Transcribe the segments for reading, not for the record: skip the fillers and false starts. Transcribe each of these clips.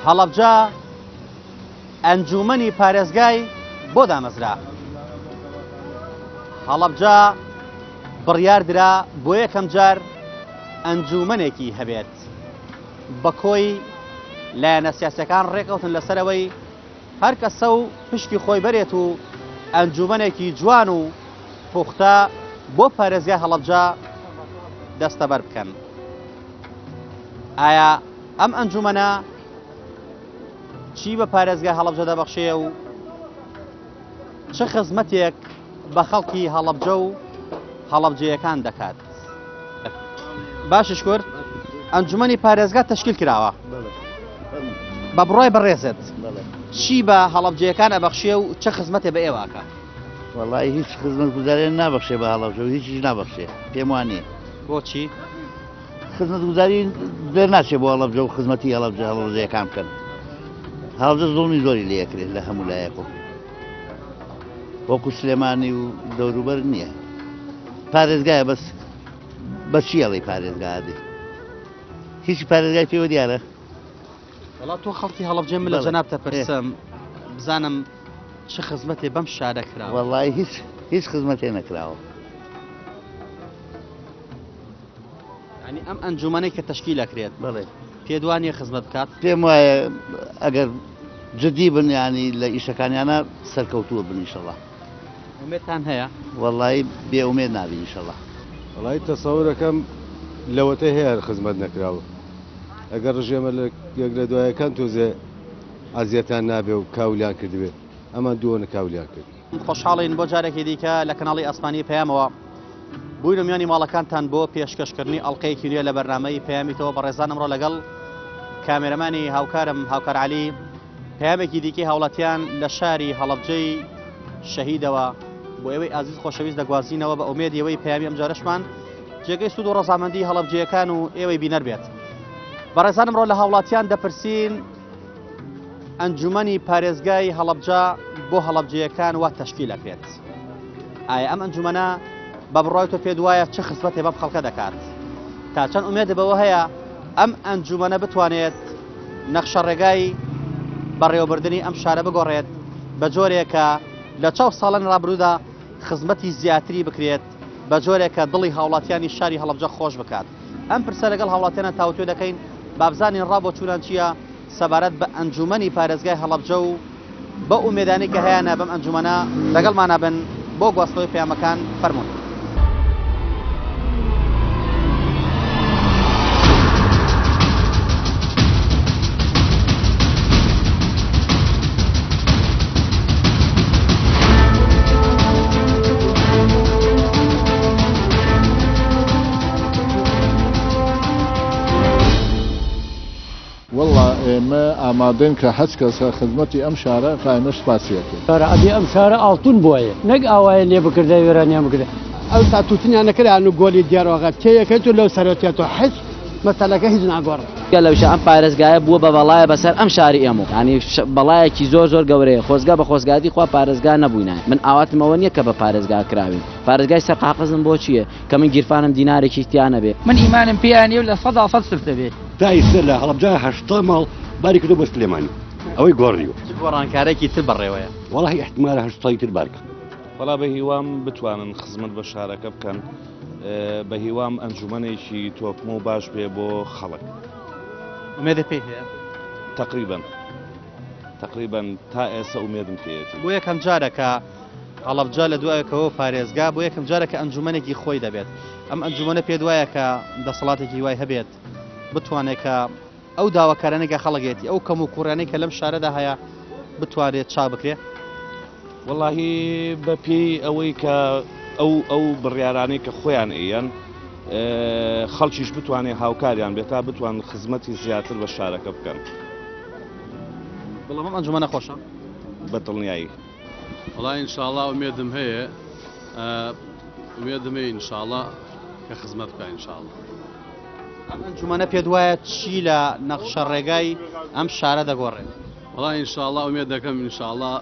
هەڵەبجە ئەنجومەنی پارێزگای بۆ دامەزرا. هەڵەبجە بڕیاردرا بۆ یەکەم جار ئەنجومەنێکی هەبێت بە کۆی لایەنە سیاسیەکان ڕێکەوتن لەسەرەوەی هەر کەسە و پشتی خۆی بەرێت و ئەنجومەنێکی جوان و پوختە بۆ پارێزگای هەڵەبجە دەستەبەر بکەن. ئایا ئەم ئەنجومەنە چی بە پارێزگای هەڵەبجە دەبەخشێ و چه خزمەتێک بە خەڵکی هەڵەبجە و هەڵەبجەیەکان دەکات؟ باشش کرد ئەنجومەنی پارێزگا تەشکیل کراوە بە بڕای بەڕێزت چی بە هەڵەبجەیەکان ئەبەخشێ و چه خزمەتێ بە ئێواکە؟ وەڵی هیچ خزمەتگوزاریان نابەخشێ بە هەڵەبجە و هیچیش نابەخشێ پێم وانێ. بۆچی؟ خزمەتگوزاری دەر ناچێ بۆ هەڵەبجە و خزمەتی هەڵەبجەیەکان بکەن. هەڵەبجە زوڵمی زۆری لێکرێت لە هەموو لایەکۆ وەکو سلێمانی و دەوروبەر نییە. پارێزگایە بەس بە چیەڵی پارێزگادی هیچی پارێزگای پێوە دیارە؟ وڵات تۆ خەڵکی هەڵەبجە من لە جەناب تەپەرسم بزانم چه خزمەتێ بەم شارە کراوە. وەڵی هیچ خزمەتێ نەکراوە. ینی ئەم ئەنجومەنەی کە تەشکیل ئەکرێت بەڵێ پێدوانیە خزمەت بکات؟ پێم وایە ئەگەر جدی بن ینی لە ئیشەکانیانە سەرکەوتووە بن ئینشەڵڵا. ئومێدتان هەیە؟ وەڵی بێئومێد نابی ئینشەڵڵا. وڵی تەسەورەکەم لەوەتەی هەیە خزمەت نەکراوە. ئەگەر ڕژێمە یەک لە دوایەکان تۆزێ ئازیەتان نابێ و کاولیان کردبێت ئەمان دووەنە کاولیان کرد. خۆشحاڵین بۆ جارێکی دیکە لە کەناڵی ئەسمانی پەیامەوە بووینە میانی ماڵەکانتان بۆ پێشکەشکردنی ئەڵلقەیەکی نوێ لە بەرنامەی پەیامیتەوە بە ڕێزان ئەمڕۆ لەگەڵ کامێرەمانی هاوکارم هاوکار عەلی پەیامێکی دیکەی هاوڵاتیان لە شاری هەڵەبجەی شەهیدەوە بۆ ئێوەی ئازیز خۆشەویست دەگوازینەوە بە ئومێدیەوەی پەیامی ئەم جارەشمان جێگەی سوود و ڕەزامەندی هەڵەبجەیەکان و ئێوەی بینەر بێت. بە ڕێزان ئەمڕۆ لە هاوڵاتیان دەپرسین ئەنجومەنی پارێزگای هەڵەبجە بۆ هەڵەبجەیەکان وا تەشکیل ئەکرێت. ئایا ئەم ئەنجومەنە بە بڕای تۆ پێت وایە چه خزمەتێ بەم خەڵکە دەکات؟ تا چەند ئومێدە بەوە هەیە ئەم ئەنجومەنە بتوانێت نەخشە ڕێگای بەڕێوەبردننی ئەم شارە بگۆڕێت بە جۆرێکە لە چاو ساڵن ڕابردوودا خزمەتی زیاتری بکرێت بە جۆرێکە دڵی هاوڵاتیانی شاری هەڵەبجە خۆش بکات. ئەم پرسە لەگەڵ هاوڵاتیانە تاوتوێ دەکەین بابزانین ڕابۆ چونان چییە سەبارەت بە ئەنجومەنی پارێزگای هەڵەبجە و بە ئومێدانی کە هەیەە بەم ئەنجومەنە لەگەڵمانە بن بۆ گواستنەوەی پەیامەکان فەرموون. ئێمە ئامادەین کە هەچ کەسە خزمەتی ئەم شارە قایمە سپاسیەکەین. ئەبێ ئەم شارە ئاڵتون بووە نەک ئاوایە لێ بکردە وێرانیان بکرێت. ئەو تاتوتنیان نەکران و گۆلی دیارۆغات کێیەکەیت و لەو سەرەتێت و حس مەسەلەکە هیچ ناگۆڕ. لەوش ئەم پارێزگایە بووە بە بەڵایە بەسەر ئەم شاری ئێمە ینی بەڵایەکی زۆر گەورەیە خۆزگا بە خۆزگاتی خوا پارێزگا نەبووینە. من ئاواتمەوە نییە کە بە پارێزگا کراوین. پارێزگای سەرقاقزم بۆ چییە کە من گیرفانم دینارێکی تیانە بێ. من ئیمانم پێیانێ و لە 100% سفت دەبێت. تایسە لە هەڵەبجە 80 ماڵ باری کردو بە سلێمانی ئەوەی گۆڕیوە. گۆڕانکارێکی تر بەڕێوەیە. وەڵی احتمالە 80 تر بارکە. وەڵا بە هیوام بتوانن خزمەت بە شارەکە بکەن بە هیوام ئەنجومەنێکی تۆپمە و باش بێ بۆ خەڵک. ئومێدە پێی هەیە؟ تقریبا تا ئێستا ئومێدم پێیەتی. بۆ یەکەم جارەکە هەڵەبجە لە دوایەکەوە پارێزگا بۆ یەکەم جارێکە ئەنجومەنێکی خۆی دەبێت. ئەم ئەنجومەنە پێت وایە کە دەسەڵاتێکی وای هەبێت بتوانێت کە ئەو داواکارانێکە خەڵگێتی ئەو کەم و کوڕانەی کە لەم شارەدا هەیە بتوانێت چا بکرێت؟ وەڵاهی بە پێی ئەوەی کە ئەو بڕیارانەی کە خۆیان ئەیەن خەڵکیش بتوانێت هاوکاریان بێت تا بتوان خزمەتی زیاتر بە شارەکە بکەن. بەڵام ئەم ئەنجومەنە خۆشە بەدڵنیایی. وەڵای ئینشاءڵڵا ئومێدم هەیە ئومێدم هەیە ئینشاءڵڵا کە خزمەت بکە ئینشاءڵڵا. ئەم ئەنجومەنە پێت وایە چی لە نەخشە ڕێگای ئەم شارە دەگۆڕێت؟ وەڵای ئینشاءڵڵا ئومێد دەکەم ئینشاءڵڵا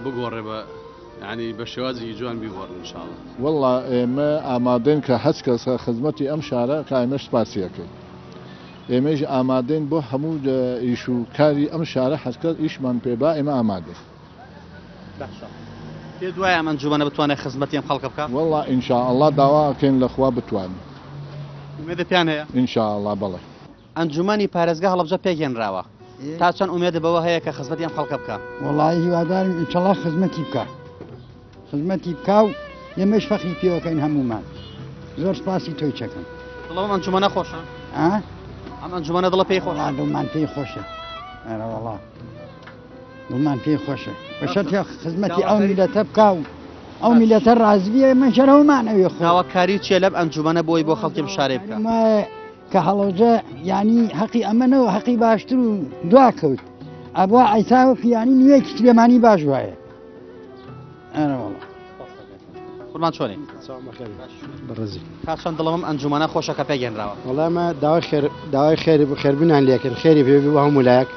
بگۆڕێ بە ینی بە شێوازی جوان بیگۆڕن ئینشاءڵڵا. وەڵا ئێمە ئامادەین کە هەچ کەسە خزمەتی ئەم شارە قایمە سپاسیەکەین. ئێمەش ئامادەین بۆ هەموو ئیش و کاری ئەم شارە حەزکە ئیشمان پێبا ئێمە ئامادەین. پێ دوایە ئەم ئەنجومەنە بتوانێت خزمەتی ئەم خەڵکە بکات؟ وەڵڵا ئینشاءڵڵا داواکەین لەخوا بتوانین. ئومێدتیان هەیە؟ ئینشاءڵڵا بەڵێ. ئەنجومەنی پارێزگا هەڵەبجە پێگەێنراوە. تا چەند ئومێدە بەوە هەیە کە خزمەتی ئەم خەڵکە بکات؟ وەڵی هیوادارم ئینشەڵڵا خزمەتی بکە. خزمەتی بکە و ئێمەش فەخری پێوەکەین هەمومان. زۆر سپاسی تۆی چەکەم. دڵەوە ئەنجومەنە خۆشە؟ ئەم ئەنجومەنە دڵە پێی خۆشە؟ دڵمان پێی خۆشە. ئەرە وەڵا. دڵمان پێی خۆشە. بەشەرتی خزمەتی ئەو میلەتە بکە و ئەو میلەتە ڕازبیە من شەرەوەمانەوێ خۆ. داواکاری چێ لەم ئەنجومەنە بۆی بۆ خەڵکی شارێ بکە؟ کە هەڵەوجە ینی حەقی ئەمەنەوە حەقی باشتر و دواکەوت. ئەبوا ئایتاوە ینی نوێکی سلێمانی باش وایە. ئەرە وەڵا. قوربان چۆنی؟ بەڕێزی. تا چەند دڵەوەم ئەنجومەنە خۆشە کە پێگەێنراوە؟ وەڵامە داوای خێربینان لێکن خێری پێ بۆ هەموو لایەک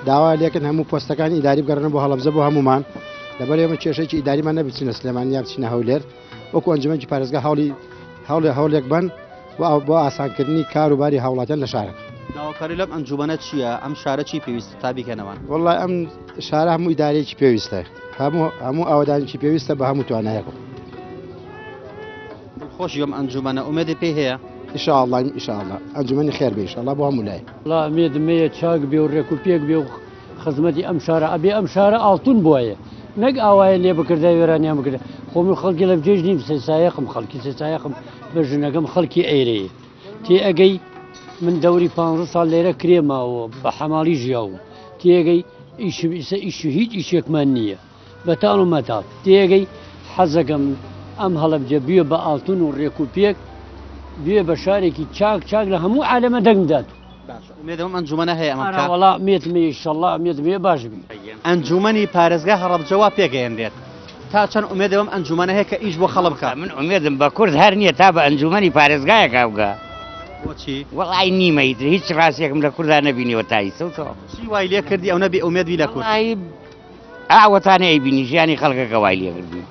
داوا لێکن هەموو پۆستەکانی ئیداری بگەڕنە بۆ هەڵەبجە بۆ هەمومان لەبەر ئێمە کێشەی ئیداریمان نەبچینە سلێمانیا بچینە هەولێر وەکو ئەنجومەنی پارێزگا هەولێک بن بۆ ئاسانکردنی کاروباری هاوڵاتیان لە شارەکە. داواکاری لەم ئەنجومەنە چییە؟ ئەم شارە چی پێویستە تا بیکەنەوەن؟ وەڵڵای ئەم شارە هەموو ئیدارەیەکی پێویستە هەموو ئاوادانێکی پێویستە بە هەموو توانایەکە. خۆشی ئەم ئەنجومەنە ئومێدی پێی هەیە؟ ئینشاءڵڵا ئینشاءڵڵا ئەنجومەنی خێر بێ ئینشاءڵڵا بۆ هەموو لای. وەڵا ئومێدمەیە چاک بێ و ڕێک و پێک بێ و خزمەتی ئەم شارە ئەبێ ئەم شارە ئاڵتون بووایە نەک ئاوایە لێ بکردای وێرانیان بکرێت خۆمی خەڵکی لە بجێژ نیم سێسایەقم خەڵکی سێسایەقم بە ژنەکەم خەڵکی ئەیرەیە تێ ئەگەی من دەوری 15 ساڵ لێرە کرێماوە بە حەماڵی ژیاوم تێگەی ئیش هیچ ئیشێکمان نییە بەتاڵ و مەتاڵ تێگەی حەزەکەم ئەم هەڵەبجە بێ بە ئاڵتون و ڕێک و پێک بێ بە شارێکی چاک لە هەموو عالەمە دەنگدات. ئومێدەوەم ئەنجومەنە هەیە ئەمە بکات؟ وەڵا مێتمێ ئینشەڵڵا مێتمێ باش بی. ئەنجومەنی پارێزگا هەڵەبجەوا پێگەێنرێت. تا چەند ئومێدەوەم ئەنجومەنە هەیە کە ئیش بۆ خەڵک بکات؟ من ئومێدم بە کورد هەر نییە تا بە ئەنجومەنی پارێزگایەکە بگا. بۆچی؟ وەڵای نیمەیت هیچ ڕاستێکم لە کووردا نەبینیوە تایسەوتەوە. چی وای لێ کردی ئەو نەبی ئومێدی لە کورد؟ ئاوەتانە ئەیبینی ژیانی خەڵکەکە وای لێ کردی.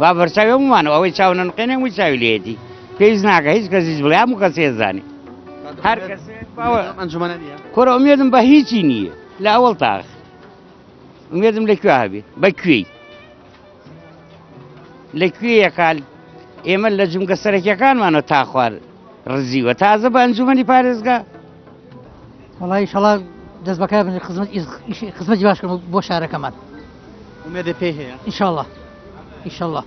وا بەرچاوی هەمومانەوە ئەوەی چاو نەنقێنێ وی چاوی لێتی پێویست ناکە هیچ کەسیش بڵێ هەموو کەس ێزانێ هەر ئەنجومەنە نییە کۆرە ئومێدم بە هیچی نییە لە ئەوڵ تاخ ئومێدم لەکوێ هەبێ بەکوێی لەکوێیە کال ئێمە لە جمگە سەرەکیەکانمانەوە تا خوار ڕزیوە تازە بە ئەنجومەنی پارێزگا وەڵی ئینشەڵڵا دەست بەکار بن خزمەتی باشکەم بۆ شارەکەمان ئومێدە پێی هەیە؟ ئینشەڵڵا ئینشەڵڵا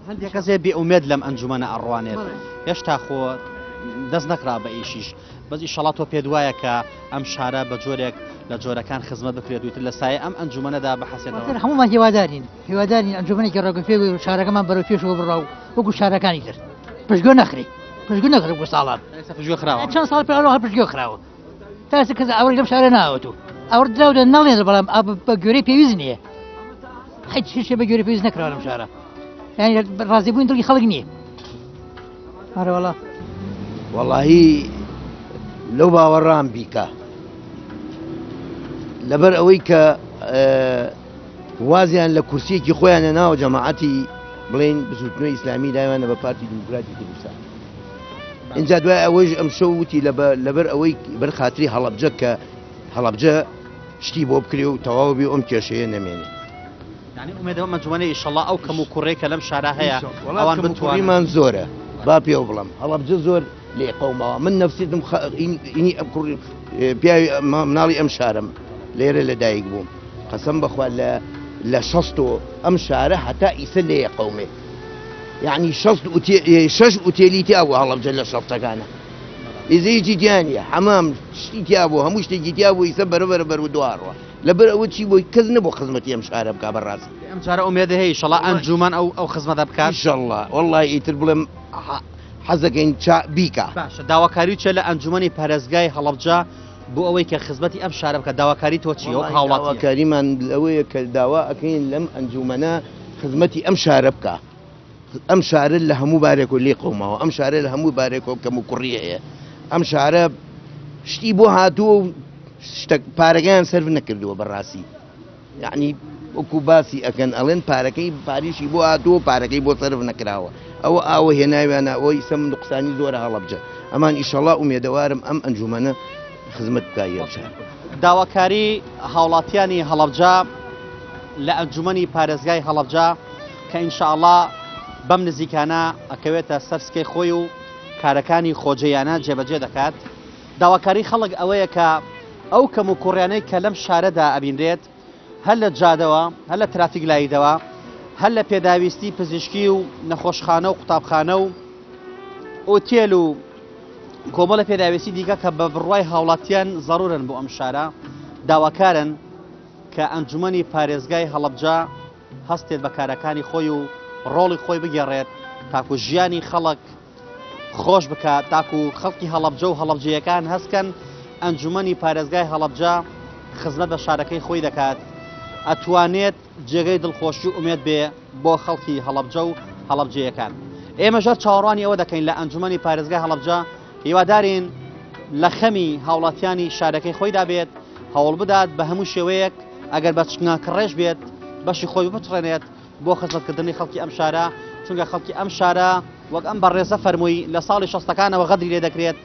هەندێک کەسێ بێ ئومێد لەم ئەنجومەنە ئەڕوانێت هێشتا خۆ دەست نەکرا بە ئیشیش بەس ئینشەڵڵا تۆ پێت وایە کە ئەم شارە بە جۆرێک لە جۆرەکان خزمەت بکرێت وتر لە سایە ئەم ئەنجومەنەدا بەحەسێتەوە هەمومان هیوادارین ئەنجومەنێکی ڕێگوپێ و شارەکەمان بەرەو پێشەوە بڕاو وەکو شارەکانی تر پشتگوێ نەخرێ بۆ ساڵان چەند ساڵ پێڵەوە هەر پشتگوێ خراوە تاسە کەس ئەوەی لەم شارە ناوەت و ئەوە دراودە نەڵێن بەڵام بە گوێرەی پێویست نییە هیچ شتێ بە گوێرەی پێویست نەکراوە لەم شارە یعنی ڕازی بووین دڵی خەڵک نییە ئەرە وەڵا وەڵاهی لەو باوەڕام بیکە لەبەر ئەوەی کە وازیان لە کورسیەکی خۆیانە ناوە جەماعەتی بڵێن بزوتنەوەی ئیسلامی دایوانە بە پارتی دیموکراتی کوردستان اینجا دوای ئەوەش ئەم شەو وتی لەبەر ئەوەی بەر خاتری هەڵەبجە کە هەڵەبجە شتی بۆ بکرێ و تەواو بێ ئەم کێشەیە نەمێنێ یعنی ئومێدەوە ئەنجومەنە ئینشەڵڵا ئەو کەم و کوڕێکە لەم شارە هەیە ئەوان بتوانیمان زۆرە با پێ بڵم هەڵەبجە زۆر لێ قەومەوە من نەفسیتم ئینی پیاوی مناڵی ئەم شارم لێرە لەدایک بووم قەسەم بەخوا لە شەست و ئەم شارە هەتا ئیسە لێ قەومێ یعنی 6 ئوتێلی تیا بوو هەڵەبجە لە شەفتەکانە ئیزەیەکی دیانە حەمام شتی تیا بوو هەموو شتێکی تیا بوو ئیسە بەرەبەر بەر و دوارڕوە لەبەر ئەوە چی بۆی کەس نەبوو خزمەتی ئەم شارە بکا بەڕاستی ئەم جارە ئومێدە هەیە ئینشەڵڵا ئەنجومەن ئەو خزمەتە بکات ئینشەڵڵا وەڵڵای ئیتر بڵێم حەزەکەین بیکە باشە داواکاری چێ لە ئەنجومەنی پارێزگای هەڵەبجە بۆ ئەوەی کە خزمەتی ئەم شارە بکە داواکاری تۆ چی وەک هاوڵاتی داواکاریمان ئەوەیە کە داوا ئەەکەین لەم ئەنجومەنە خزمەتی ئەم شارە بکە ئەم شارە لە هەموو بارێک و لێ قەومەوە ئەم شارە لە هەموو بارێک و کەم و کوڕی هەیە ئەم شارە شتی بۆ هاتووە و پارەکەیان سەرف نەکردووە بەڕاستی یعنی وەکو باسی ئەکەن ئەڵێن پارەکەی پاریشی بۆ هاتووە پارەکەی بۆ سەرف نەکراوە ئەوە ئاوە هێناویانە ئەوەی سەم نقصانی زۆرە هەڵەبجە ئەمان ئیشەڵا ئومێدەوارم ئەم ئەنجومەنە خزمەت بکایە بشار داواکاری هاوڵاتیانی هەڵەبجە لە ئەنجومەنی پارێزگای هەڵەبجە کە ئینشاءڵڵا بەم نزیکانە ئەکەوێتە سەرسکەی خۆی و کارەکانی خۆجێیانە جێبەجێ دەکات داواکاری خەڵک ئەوەیە کە ئەو کەم و کوڕیانەی کە لەم شارەدا ئەبینرێت هەر لە جادەوە هەر لە ترافیک لاییدەوە هەر لە پێداویستی پزیشکی و نەخۆشخانە و قوتابخانە و ئۆتێل و کۆمەڵە پێداویستی دیکە کە بە بڕوای هاوڵاتیان زەڕورن بۆ ئەم شارە داواکارن کە ئەنجومەنی پارێزگای هەڵەبجە هەستێت بە کارەکانی خۆی و ڕۆڵی خۆی بگێڕێت تاکو ژیانی خەڵک خۆش بکات تاکو خەڵکی هەڵەبجە و هەڵەبجەیەکان هەستکەن ئەنجومەنی پارێزگای هەڵەبجە خزمەت بە شارەکەی خۆی دەکات ئەتوانێت جێگەی دڵخۆشی و ئومێد بێ بۆ خەڵکی هەڵەبجە و هەڵەبجەیەکان ئێمە ژەر چاوەڕوانی ئەوە دەکەین لە ئەنجومەنی پارێزگای هەڵەبجە هیوادارین لە خەمی هاوڵاتیانی شارەکەی خۆیدا بێت هەوڵ بدات بە هەموو شێوەیەک ئەگەر بە چناکڕێژ بێت بەشی خۆی بتڕێنێت بۆ خزمەتکردنی خەڵکی ئەم شارە چونکە خەڵکی ئەم شارە وەک ئەم بەڕێزە فەرمووی لە ساڵی 60ەکانەوە غەدری لێ دەکرێت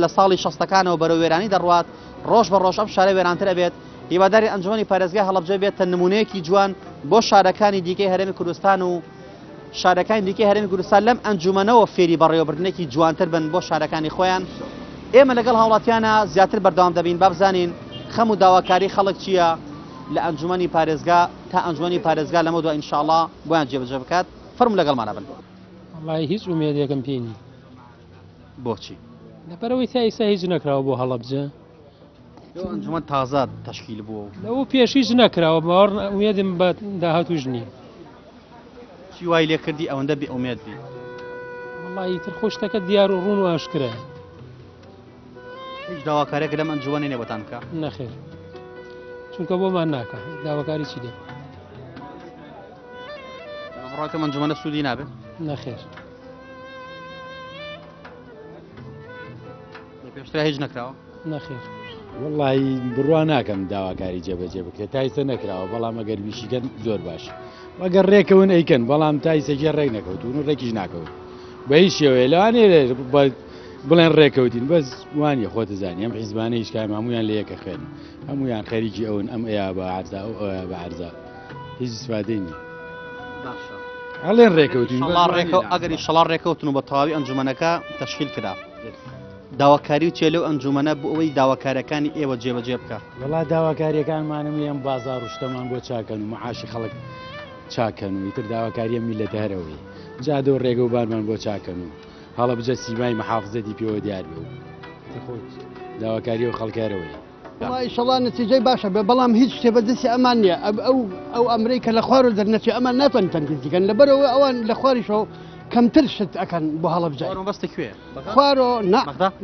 لە ساڵی 60ەکانەوە بەرەو وێرانی دەڕوات ڕۆژ بە ڕۆژ ئەم شارە وێرانتر ئەبێت هیواداری ئەنجومەنی پارێزگای هەڵەبجە بێتە نمونەیەکی جوان بۆ شارەکانی دیکەی هەرێمی کوردستان و شارەکانی دیکەی هەرێمی کوردستان لەم ئەنجومەنەوە فێری بەڕێوەبردنێکی جوانتر بن بۆ شارەکانی خۆیان ئێمە لەگەڵ هاوڵاتیانە زیاتر بەردەوام دەبین با بزانین خەم و داواکاری خەڵک چییە لە ئەنجومەنی پارێزگا تا ئەنجومەنی پارێزگا لەمە دوای ئینشاءڵڵا بۆیان جێبەجێ بکات فەرمو لەگەڵمانە بن وڵای هیچ ئومێدێکم پێ نی بۆچی لەبەرەوەی تا ئێستا هیچ نەکراوە بۆ هەڵەبجە ئەنجومەن تازە تەشکیل بووە لەوە پێش هیچ نەکراوە باوەڕ ئومێدم بە داهاتووش نییە چی وای لێ کردی ئەوەندە بێ ئومێد بی وڵی تر خۆشتەکە دیار و ڕوون و ئاشکرا هیچ داواکارێک لەم ئەنجومەنی نێبەتان بکە نەخێر چونکە بۆمان ناکە داواکاری چی دێ ڕاکەم ئەنجومەنە سوودی نابێت نەخێر پێشتر هیچ نەکراوە نەخێر وڵی بڕوا ناکەم داواکاری جێبەجێ بکرێت تایسە نەکراوە بەڵام ئەگەر ویشیکەن زۆر باش وەگەر ڕێکەون ئەیکەن بەڵام تایسەکە ڕێک نەکەوتون و ڕێکیش ناکەوت بە هیچ شێوەیە لەوانێ بڵێن ڕێکەوتین بەس وانە خۆتە زانانی ئەم حیزبانە هیچ کام هەمویان لە یەکە خوێن هەمویان خەریکی ئەوون ئەم ئەیا بە عەرزا ئەو ئەوە بە عەرزا هیچ سوادەی نیە هەڵێن ڕێکەوتین ئەگەری شەڵار ڕێکەوتن و بە تەواوی ئەنجومەنەکە تەشکیل کرا داواکاری و چێلە و ئەنجومەنە بۆ ئەوەی داواکاریەکانی ئێوە جێبەجێ بکە وڵا داواکاریەکانمانم ئەم بازار و شتەمان بۆ چاکەن و معاشی خەڵک چاکەن و ئیتر داواکاریە میلەتە هەرەوەی جادە و ڕێگە و بانمان بۆ چاکەن و هەڵەبجە سیمای محافزەتی پێوە دیار بێ و داواکاری و خەڵکارەوەی ئیشەڵا نەتیجەی باشە بێ بەڵام هیچ شتێ بەدەستی ئەمان نییە ئەو ئەمریکا لە خوار و دەرنەچی ئەمان ناتوانن تەنقیزیکەن لەبەرەوە ئەوان لە خواریشەوە کەمتر شت ئەکەن بۆ هەڵەبجە خوارۆ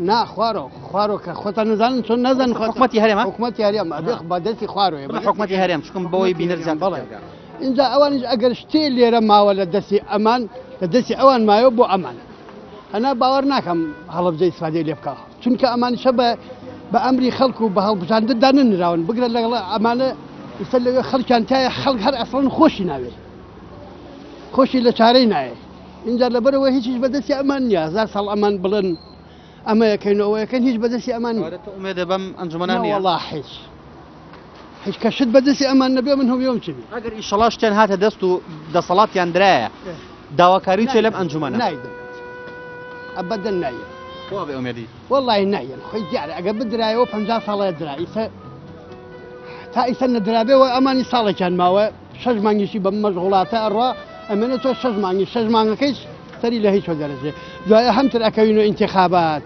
نا خوارۆ کە خۆتان نزانن چۆن نەزان حکومەتی هەرێمە حکومەتی هەرێم بەدەستی خوارۆیە حکومەتی هەرێم چکم بەوەی بینەر زیاتر اینجا ئەوانش ئەگەر شتێ لێرە ماوە لە دەستی ئەمان لە دەستی ئەوان مایۆ بۆ ئەمان هەنا باوەڕ ناکەم هەڵەبجەی سوادەی لێ بکە چونکە ئەمانشە بە ئەمری خەڵک و بە هەڵبژاندندا نراون بگرە لەگەڵ ئەمانە ئێستا لەوێ خەڵکیان تایە خەڵک هەر ئەسڵن خۆشی ناوێت خۆشی لە چارەی نایە اینجا لەبەرەوە هیچیش بەدەستی ئەمان نییە هەزار ساڵ ئەمان بڵێن ئەمە یەکەینەوە یەکەن هیچ بەدەستی ئەمان ئومێدە بەم ئەنجومەنە نییە وەڵا هیچ کەشت بەدەستی ئەمان نەبێ من هەویۆم چی ئەگەر ئیشەڵا شتیان هاتە دەست و دەسەڵاتیان درایە داواکاری چێ لەم ئەنجومەنە نایدن ئەبەدەن نایە خوا بێ ئومێدی وەڵی نایەن خۆی دیارە ئەگەر بدرایەوە 50 ساڵە درا تا ئیسە نەدرابێەوە ئەمانی ساڵێکیان ماوە 6 مانگیشی بە مەشغوڵاتە ئەڕوا ئەمێنە تۆ 6 مانگی 6 مانگەکەیش سەری لە هیچ دەرەجێ دوایە هەمتر ئەکەوین و ئینتیخابات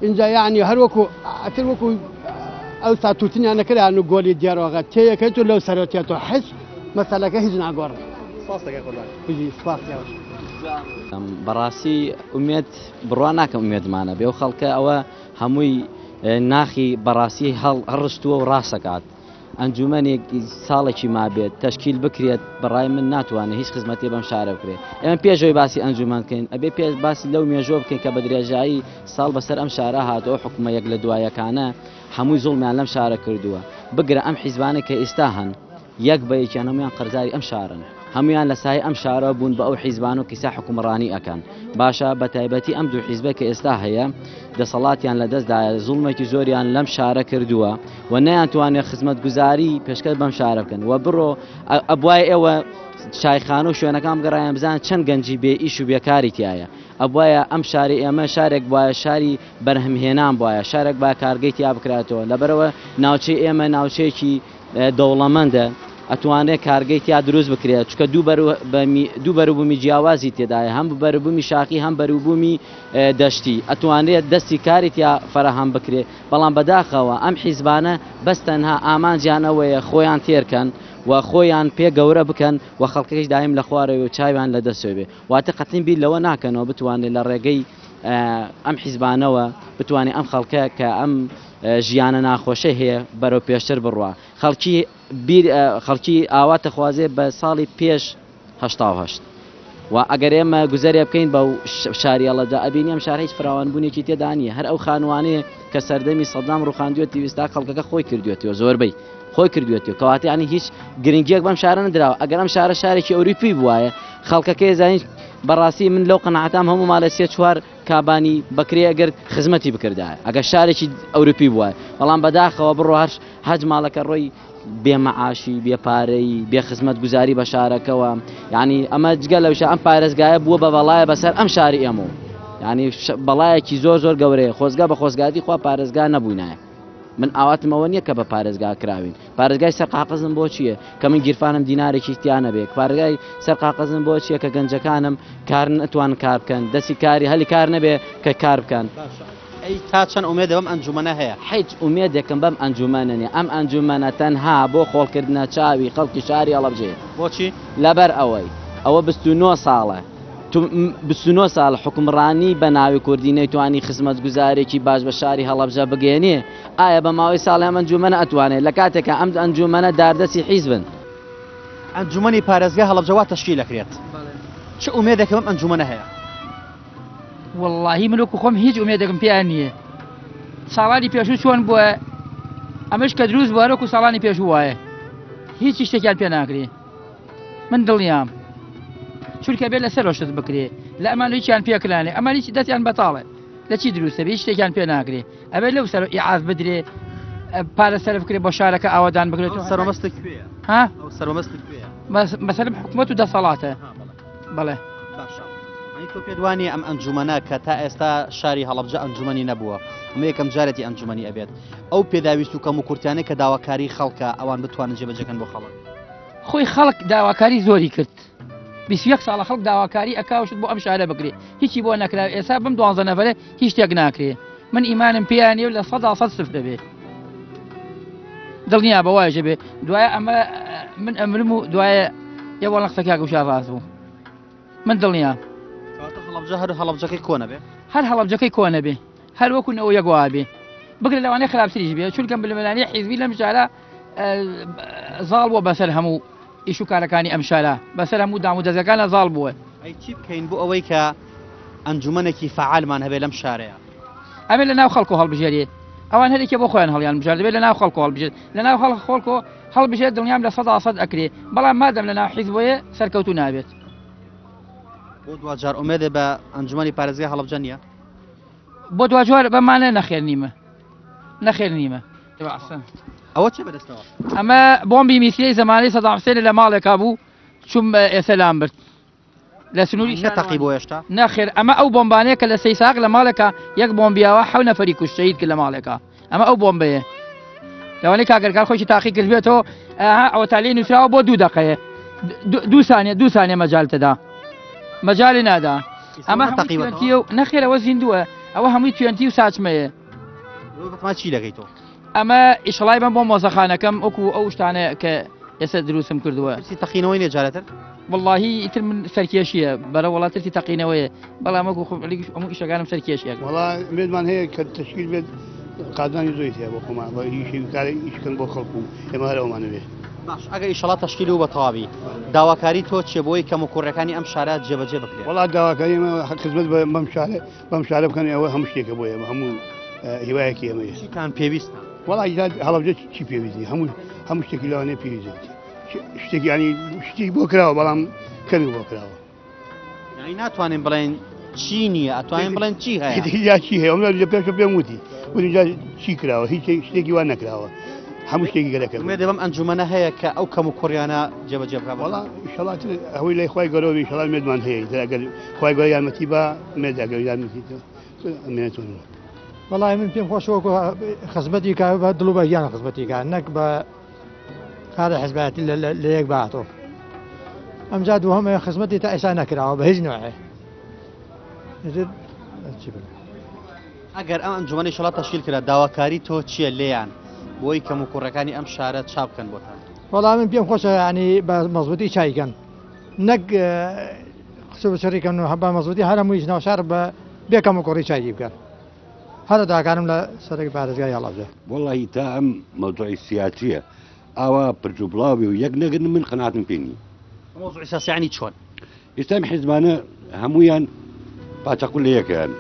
اینجا یعنی هەر وەکو ئەتر وەکو ئەو ساتوتنیان نەکران و گۆلی دیارۆغە تێیەکەیت و لەو سەرۆتێت و حس مەسەلەکە هیچ ناگۆڕ بەڕاستی ئومێد بڕوا ناکەم ئومێدمانە بێ و خەڵکە ئەوە هەمووی ناخی بەڕاستی هەڕشتووە و ڕاستەکات ئەنجومەنێک ساڵێکی مابێت تەشکیل بکرێت بەڕای من ناتوانێت هیچ خزمەتی بەم شارە بکرێت ئێمە پێشەوەی باسی ئەنجومەن بکەین ئەبێ پێش باسی لەو مێژۆ بکەین کە بە درێژایی ساڵ بەسەر ئەم شارە هاتەوە حکومە یەک لە دوایەکانە هەمووی زوڵمیان لەم شارە کردووە بگرە ئەم حیزبانە کە ئێستا هەن یەک بە یەکیان هەمویان قەرزاری ئەم شارن هەمویان لە سای ئەم شارە بوون بە ئەو حیزبان و کیسا حکومڕانی ئەکەن باشە بە تایبەتی ئەم دوو حیزبە کە ئێستا هەیە دەسەڵاتیان لە دەستدایە زوڵمێکی زۆریان لەم شارە کردووە و نەیانتوانێت خزمەتگوزاری پێشکەش بەم شارە بکەن و بڕۆ ئەبوای ئێوە شایخانە و شوێنەکان بگەڕایان بزان چەند گەنجی بێ ئیش و بێکاری تایە ئەبوایە ئەم شاری ئێمە شارێک وایە شاری بەرهەمهێنان وایە شارێک با کارگەی تیا بکراتەوە لەبەرەوە ناوچەی ئێمە ناوچەیەکی دەوڵەمەندە ئەتوانێت کارگەی تیا دروست بکرێت چکە دوو بەروبوومی جیاوازی تێدایە هەم بەروبوومی شاخی هەم بەروبوومی دەشتی ئەتوانێت دەستی کاری تیا فەرەهەم بکرێت بەڵام بەداخەوە ئەم حیزبانە بەس تەنها ئامانجیانەوەیە خۆیان تێرکەن و خۆیان پێ گەورە بکەن و خەڵکەکەش دایم لە خوارەوە و چاویان لە دەستەوە بێ واتە قەتین بیر لەوە ناکەنەوە بتوانێت لە ڕێگەی ئەم حیزبانەوە بتوانێت ئەم خەڵکە کە ئەم ژیانە ناخۆشە هەیە بەرەو پێشتر بڕوە خەڵکی ئاواتە خوازێ بە ساڵی پێش هەشت و ئەگەر ئێمە گوزەرێ بکەین بە شاریەڵەدا ئەبینی ئەم شار هیچ فراوانبوونێکی تێدا نیە هەر ئەو خانوانەیە کە سەردەمی سەدام ڕوخاندوێت ویستا خەڵکەکە خۆی کردوێتەوە زۆربەی خۆی کردوێتەوە کەواتە ینی هیچ گرنگیەک بەم شارە نەدراوە ئەگەر ئەم شارە شارێکی ئەوروپی بووایە خەڵکەکەی زانین بەڕاستی من لەو قەناعەتام هەموو ماڵە سێ چوار کابانی بەکرێ ئەگەر خزمەتی بکردایە ئەگەر شارێکی ئەوروپی بووە بەڵام بەداخەوە بڕۆ هەج ماڵەکە ڕۆی بێمەعاشی بێپارەی بێ خزمەت گوزاری بە شارەکەەوە ینی ئەمە جگە لەوش ئەم پارێزگایە بووە بە بەڵایە بەسەر ئەم شاری ئێمە ینی بەڵایەکی زۆر گەورەیە خۆزگا بە خۆزگاتی خوا پارێزگا نەبووینایە من ئاواتمەوە نییە کە بە پارێزگا کراوین پارێزگای سەرقاقزم بۆ چییە کە من گیرفانم دینارێکی تیانە بێ پارێزگای سەرقاقزم بۆ چییە کە گەنجەکانم کار نەتوان کار بکەن دەستی کاری هەلی کار نەبێ کە کار بکەن ئەی تا چەند ئومێدە بەم ئەنجومەنە هەیە هیچ ئومێدێکم بەم ئەنجومەنە نیە ئەم ئەنجومەنە تەنها بۆ خۆڵکردنە چاوی خەڵکی شاری هەڵەبجێ بۆچی لەبەر ئەوە 29 ساڵە 29 ساڵ حکومڕانی بە ناوی کوردی نەیتوانی خزمەت گوزارێکی باش بە شاری هەڵەبجە بگەێنێ ئایا بە ماوەی ساڵی ئەم ئەنجومەنە ئەتوانێت لە کاتێکە ئەم ئەنجومەنە داردەسی حیزبن ئەنجومەنی پارێزگا هەڵەبجەوە تەشکیل دەکرێت چ ئومێدێکە بەم ئەنجومەنە هەیە واللهی من وەکو خۆم هیچ ئومێدێکم پێیان نییە ساڵانی پێشوو چۆن بووە ئەمەش کە دروست بووە وەکو ساڵانی پێشوو وایە هیچی شتێکیان پێ ناکرێ من دڵنیام چونکە بێت لەسەر ڕۆشت بکرێ لە ئەمان هیچیان پێکرانێ ئەمان هیچ دەستیان بەتاڵێ لە چی دروستە هیچ شتێکیان پێ ناکرێ ئەبێت لەو سەر ئیعاز بدرێ پارە سەرف بکرێ بۆ شارەکە ئاوادان بکرێت سەرمەستێک کوێیە ها سەرمەستێک کوێیە مەسەلەن حکوومەت و دەسەڵاتە بەڵێ تۆ پێدوانی ئەم ئەنجومەنە کە تا ئێستا شاری هەڵەبجە ئەنجومەنی نەبووە ئەمە یەکەم جارێتی ئەنجومەنی ئەبێت ئەو پێداویست و کەم و کورتیانەی کە داواکاری خەڵکە ئەوان بتوانن جێبەجەکەن بۆ خەڵک خۆی خەڵک داواکاری زۆری کرد 21 ساڵە خەڵک داواکاری ئەکاوشت بۆ ئەم شارە بکرێ هیچی بۆ نەکراوە ئێستا بم 12 نەفرە هیچ شتێک ناکرێ من ئیمانم پێیانێ و لە 100 سف دەبێ دڵنیا بەوایە بێ دوایە ئەمە من ئەمرم و دوایە یە وەڵ قسەکە گوشا ڕاست بوو من دڵنیا هەر هەڵەبجەکەی کۆنە بێ هەر هەڵەبجەکەی کۆنە بێ هەر وەکوونەوە یەکوا بێ بگرێت لەوانەیە خراپتریش بێ چونکە بلمەلانی حیزبی لەم شارە زاڵ بووە بەسەر هەموو ئیش و کارەکانی ئەم شارە بەسەر هەموو دام و دەزەکانە زاڵ بووە ئەی چی بکەین بۆ ئەوەی کە ئەنجومەنێکی فعالمان هەبێ لەم شارەیە ئەمێ لە ناو خەڵکۆ هەڵبژێرێ ئەوان هەرێکە بۆ خۆیان هەڵیان بژار دەبێت لە ناو خەڵکۆ هەڵبژێت لە ناو خەڵکۆ هەڵبژێت دڵنیام لە 100 ئەکرێ بەڵام مادەم لە ناو حیزبۆیە سەرکەوتو نابێت بۆ دوجار ئومێدێ بە ئەنجومەنی پارێزگای هەڵەبجە نییە بۆ دوجار بەمانە نەخێر نیمە ئەوە چێ بەدەستەوە ئەمە بۆمبی میسیەی زەمانەی سەدام حوسێن لە ماڵێکا بوو چوم ئێستا لام برد لە سنووری نەتەقی بۆ هێشتا نەخێر ئەمە ئەو بۆمبانەیە کە لە سەی ساق لە ماڵێکە یەک بۆمبیاوە 7 نەفەری کوشت شەهید کرد لە ماڵێکە ئەمە ئەو بۆمبەیە لەوانەیە کاگەرکار خۆشی تاقی کردبێتەوە ئەوە تالی نووسراوە بۆ 2 دقەیە 2 ثانیە مەجال تەدا مەجالی نادا ئەمە تەقیوەتی و نەخێرەوە زیندووە ئەوە هەمووی توێنتی و ساچمەیە چی دەکەیت تۆ ئەمە ئیشڵای بم بۆ مۆزەخانەکەم ئەوکو ئەو شتانەیە کە ئێستا دروستم کردووە تەقینەوەی نێجارەتر واللهی ئیتر من سەرکێشیە بەرە وڵاترتی تەقینەوەیە بەڵام ئەوکو هەموو ئیشەکانم سەرکێشیە وڵا مێدمان هەیە کە تشکیل بێت قادانی زۆری هەیە بۆ خۆمان بە هیچ کاری ئیشکن بۆ خەڵکو ئێمە هەرەوەمانە بێ باش ئەگەر ئیشەڵا تشکیل و بە تەواوی داواکاری تۆ چێ بۆی کەم و کوڕەکانی ئەم شارە جێبەجێ بکرێت وڵا داواکاری ئێمە خزمەت بەم شارە بکەن ئەوە هەموو شتێکە بۆ ئێمە هەموو هیوایەکی ئێمەیە چیتان پێویستە وڵا هەڵەبجە چی پێویستی هەموو شتێکی لەوانەیە پێویست شتێک ینی شتی بۆ کراوە بەڵام کەمی بۆ کراوە یعنی ناتوانین بڵێن چی نییە ئەتوانین بڵێن چی هەیە یا چی هەیە لە پێشە پێم وتی وجا چی کراوە هیچ شتێکی وان نەکراوە هەموو شتێکی گەرەکە مێ دەبم ئەنجومەنە هەیە کە ئەو کەم و کوڕیانە جێبەجێ بکات وەڵا ئینشەڵات ئەوەی لای خی گەۆوی شڵان مێدمان هەیە ئەگەر خی گەۆ یارمەتی بە مێداگەر یارمەتی ئەمێنێتون وەڵای من پێم خۆشەوەکو خزمەتی کا بە دڵ بە گیان خزمەتیکە نەک بە کارە حزبەتی لە یەک باتۆ ئەمجا دووهەمە خزمەتی تا ئێستا نەکراوە بە هیچ نوعێ ئەگەر ئەم ئەنجومەنی شڵات تەشکیل کرا داواکاری تۆ چییە لێیان بۆی کەم و کوڕەکانی ئەم شارە چاپ بکەن بۆتان وەڵام من پێم خۆشە ینی بە مەزبوطی چایکەن نەک قسە بەسەریکەن و هەبا مەزبوطی هەرموویش ناو شار بە بێکەم و کوڕی چای بکەن هەر داکارم لە سەرێک پارێزگای هەڵەبجە والله تا ئەم مەوضوعی سیاسیە ئاوا پرچ و بڵاوی و یەک نەگرن من قەناعتم پێ نییە مەوضوعی سیاسی ینی چۆن ئێستا حیزبانە هەموویان پاچەقول لە یەکیان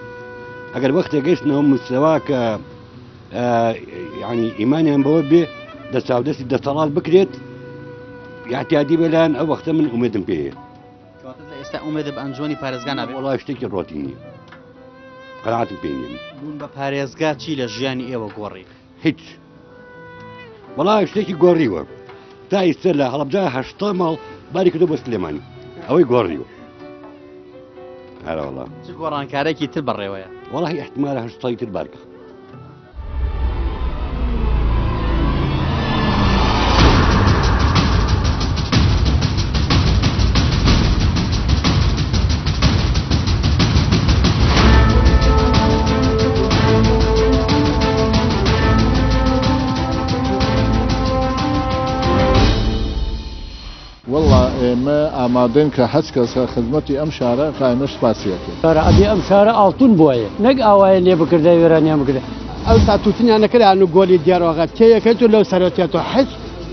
ئەگەر وەختێک گەیشتنەوە مستەوا کە ینی ئیمانیان بەوە بێ دەساودەستی دەسەڵات بکرێت یاحتیادی بەلایەن ئەو وەختە من ئومێدم پێەیە ئێستا ئومێدە بە ئەنجومەنی پارێزگا نابێت وڵای شتێکی ڕۆتی نییە قەناعتم پێ نییە بوون بە پارێزگا چی لە ژیانی ئێوە گۆڕی هیچ وڵای شتێکی گۆڕیوە تا ئێستا لە هەڵەبجا 80 ماڵ باری کردو بۆ سلێمانی ئەوەی گۆڕیوە هەرە وڵا چ گۆڕانکارێکی تر بەڕێوەیە وڵی احتمالە 80 تر بارکە ئێمە ئامادەن کە هەچ کەسە خزمەتی ئەم شارە قایمەش پاسیەکە ئەبێ ئەم شارە ئاڵتون بووە نەک ئاوایە لێ بکردە وێرانیان بکرێت ئەو ساتوتنیان نەکران و گۆلی دیارۆغە تێیەکەیت و لەو سەرەتێتەوە هیچ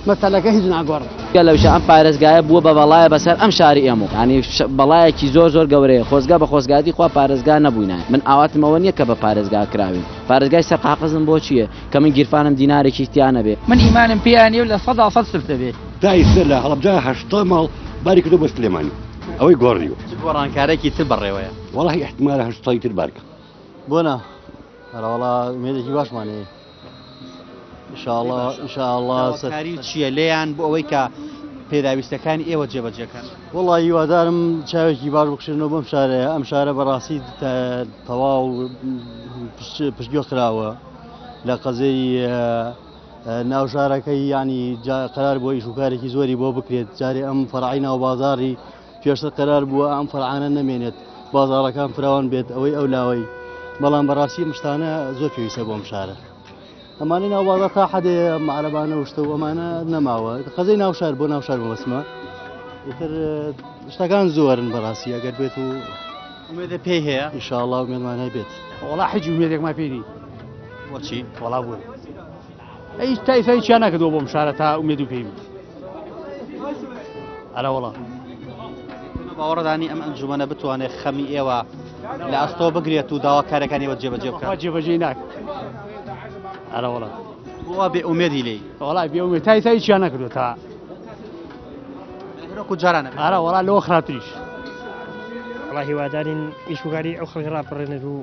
مەسەلەکە هیچ ناگۆڕ لەوشە ئەم پارێزگایە بووە بە بەڵایە بەسەر ئەم شاری ئێمە ینی بەڵایەکی زۆر زۆر گەورەیە خۆزگا بە خۆزگاتی خوا پارێزگا نەبووینە من ئاواتمەوە نییە کە بە پارێزگا کراوین پارێزگای سەرقاقزم بۆ چییە کە من گیرفانم دینارێکی تیانە بێ من ئیمانم پێیانە و لە 100 سفت دەبێت تا ئێستا لە هەڵەبجا 80 ماڵ باری کردو بۆ سلێمانی ئەوەی گۆڕیوە گۆڕانکارێکی تر بەڕێوەیە وڵی احتمالە 80 تر بارکە بۆنە هەرەوەڵا مێدێکی باشمانەیە ئینشاءڵڵا چییە لێیان بۆ ئەوەی کە پێداویستەکانی ئێوە جێبەجێکەن وڵی هیوادارم چاوێکی باش بخشێنەوە بەم شارەیە ئەم شارە بەڕاستی تەواو پشتگوێ خراوە لە قەزەی ناو شارەکەی ینی قرار بۆ ئیشوکارێکی زۆری بۆ بکرێت جارێ ئەم فەرعی ناو بازاری پێشتر قرار بووە ئەم فەرعانە نەمێنێت بازاڕەکان فراوان بێت ئەوەی ئەو لاوەی بەڵام بەڕاستی مشتانە زۆر پێویستە بۆم شارە ئەمانەی ناوبازە تا حدێ معرەبانە وشتە و ئەمانە نەماوە قەزەی ناوشار بۆ ناوشار بەسمە ئیتر شتەکان زۆرن بەڕاستی ئەگەر بێت و ئومێدە پێی هەیە ئینشاءڵڵا ومێدمانای بێت وڵا حیج ومێدێکمان پێی وەچی وڵا بوون ئەی تایسایی چیان ناکردەوە بۆم شارە تا ئومێد و پێی ئەرە وڵا باوەڕدانی ئەم ئەنجومەنە بتوانێت خەمی ئێوە لە ئەستۆ بگرێت و داواکارەکانیەوە جێبەجێ بکات جێبەجێ ناک ئەرە وڵا بۆ بێ ئومێدی لێی وڵای بێ ئومێد تایسایی چیان نەکردو تا جارانە ئارە وڵا لەوە خراپتریش وڵا هیوادارین ئیشوکاری ئەو خەڵک ڕاپەڕێنێت و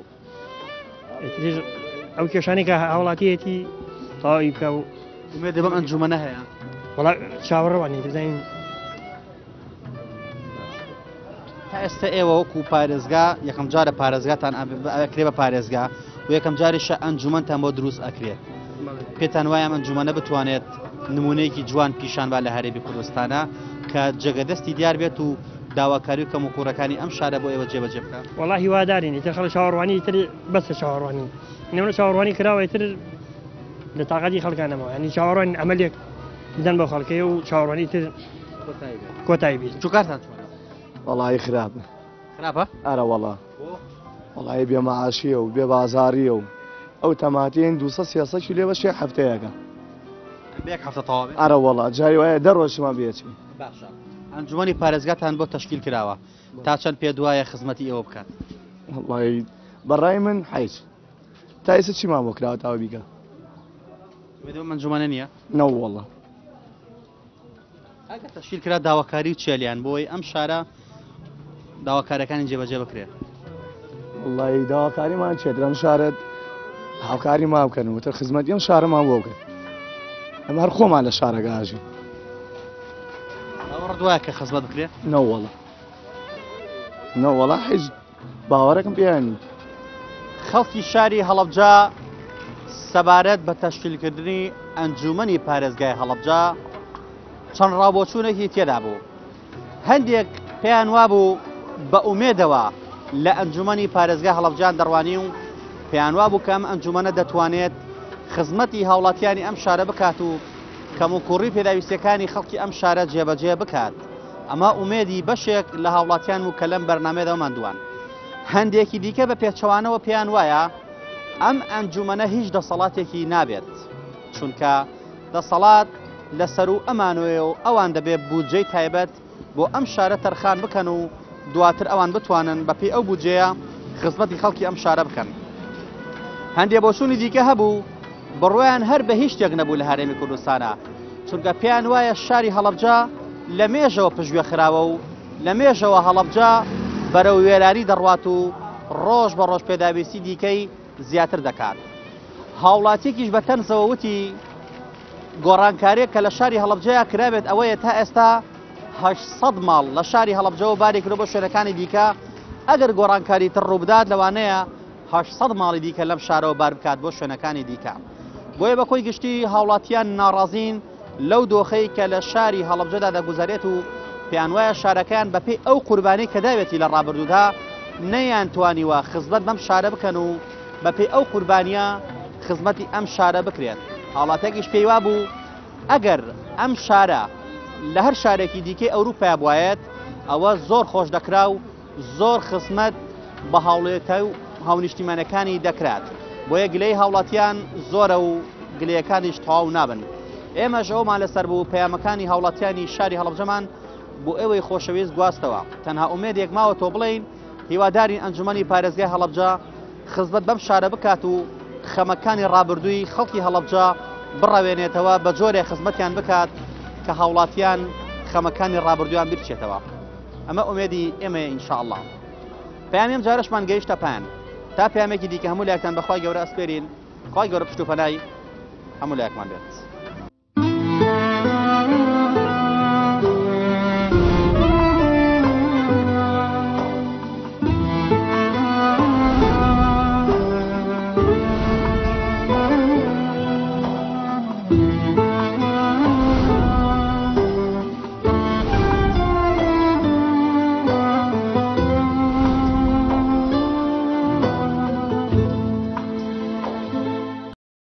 ئەو کێشانی کە هاوڵاتیەتی تەواوی بکە و ئومێدە بەم ئەنجومەنە هەیە وڵا چاوەڕەوانی دەزانین تا ئێستا ئێوە وەکو پارێزگا یەکەم جارە پارێزگاتان ئەکرێ بە پارێزگا و یەکەم جاریشە ئەنجومەنتان بۆ دروست ئەکرێت پێتان وایە ئەنجومەنە بتوانێت نمونەیەکی جوان پیشانبا لە هەرێمی کوردستانە کە جێگەدەستی دیار بێت و داواکاری و کەم و کوڕەکانی ئەم شارە بۆ ئێوە جێبەجێ بکات وڵا هیوادارین ئیتر خەڵک چاوەڕوانی تر بەسە چاوەڕوانی نێونە چاوەڕوانی کراوە تر لە تااقەتی خەڵکانەمەوە ینی چاوەڕوان ئەمەلێک بدەن بە خەڵکەی و چاوەڕوانی تر کۆتایی بێت چوکارتان وڵی خراپە خراپە ئەرە وڵا وڵی بێمەعاشیە و بێ بازاریە و ئەو تەماتین 200 کیلۆ بە شێ هەفتەیەەکە ئەرە وڵا جای وایە دەڕۆژمە بێچی باشە ئەنجومەنی پارێزگاتان بۆ تەشکیل کراوە تا چەند پێ دوایە خزمەتی ئێوە بکات وڵی بەڕای من حیچ تا ئێستا چیمان بۆ کراوە تاوە بیکە ئەنجومەنە نییە نەوەڵە ئەگەر تەشکیل کرا داواکاری و چێلیان بۆی ئەم شارە داواکارەکانی جێبەجێ بکرێت وڵی داواکاریمان چێت لەم شارەت هاوکاری ما بکەن وتە خزمەتی ئەم شارەمان بۆ بکەن ئەمە هەر خۆمان لە شارەگاژین ڕدوایە کە خزمەت بکرێت نەوەڵە نەوەڵە هیچ باوەڕێکم پێیانی خەڵکی شاری هەڵەبجا سەبارەت بە تەشکیلکردنی ئەنجومەنی پارێزگای هەڵەبجا چەند ڕابۆچوونێکی تێدا بوو هەندێک پێیان وابوو بە ئومێدەوە لە ئەنجومەنی پارێزگای هەڵەبجان دەڕوانی و پێیان وابوو کە ئەم ئەنجومەنە دەتوانێت خزمەتی هاوڵاتیانی ئەم شارە بکات و کەم و کوڕی پێداویستەکانی خەڵکی ئەم شارە جێبەجێ بکات ئەمە ئومێدی بەشێک لە هاوڵاتیان و کە لەم بەرنامەدا ماندووان هەندێکی دیکە بە پێچەوانەوە پێیان وایە ئەم ئەنجومەنە هیچ دەسەڵاتێکی نابێت چونکە دەسەڵات لەسەر و ئەمانوێ و ئەوان دەبێت بودجەی تایبەت بۆ ئەم شارە تەرخان بکەن و دواتر ئەوان بتوانن بەپێی ئەو بودجەیە خزمەتی خەڵکی ئەم شارە بکەن هەندێک بۆچوونی دیکە هەبوو بڕوایان هەر بە هیچ شتێک نەبوو لە هەرێمی کوردستانە چونکە پێیان وایە شاری هەڵەبجا لە مێژەوە پشتگوێ خراوە و لە مێژەوە هەڵەبجا بەرەو وێرانی دەڕوات و ڕۆژ بە ڕۆژ پێداویستی دیکەی زیاتر دەکات هاوڵاتێکیش بە تەنزەوە وتی گۆڕانکاریێک کە لە شاری هەڵەبجەیە کرابێت ئەوەیە تا ئێستا 800 ماڵ لە شاری هەڵەبجەوە بارێکرۆ بۆ شوێنەکانی دیکە ئەگەر گۆڕانکاری تر ڕووبدات لەوانەیە 800 ماڵی دیکە لەم شارەوە بار بکات بۆ شوێنەکانی دیکە بۆیە بە خۆی گشتی هاوڵاتیان ناڕازین لەو دۆخەی کە لە شاری هەڵەبجەدا دەگوزارێت و پێیان وایە شارەکەیان بەپێی ئەو قوربانەی کە داوێتی لە ڕابردوودا نەیان توانیوە خزمەت بەم شارە بکەن و بەپێی ئەو قوربانیە خزمەتی ئەم شارە بکرێت هاوڵاتێکیش پێی وابوو ئەگەر ئەم شارە لە هەر شارێکی دیکەی ئەوروپای بوایەت ئەوە زۆر خۆش دەکرا و زۆر خزمەت بە هاوڵێتە و هاونیشتیمانەکانی دەکرات بۆیە گلەی هاوڵاتیان زۆرە و گلەیەکانیش تەواو نابن ئێمەش ئەومان لەسەر بوو پەیامەکانی هاوڵاتیانی شاری هەڵەبجەمان بۆ ئێوەی خۆشەویست گواستەوە تەنها ئومێدێک ماوە تۆ بڵین هیوادارین ئەنجومەنی پارێزگای هەڵەبجە خزمەت بەم شارە بکات و خەمەکانی ڕابردووی خەڵکی هەڵەبجە بڕەوێنێتەوە بە جۆرێ خزمەتیان بکات کە هاوڵاتیان خەمەکانی ڕابردویان بچێتەوە ئەمە ئومێدی ئێمە ئینشاءالله پەیامێم جارشمان گەیشتە پایان تا پەیامێکی دیکە هەموو لایەکتان بەخوای گەورە ئەسپێرین خوای گەورە پشت و پەنای هەموو لایەکمان بێت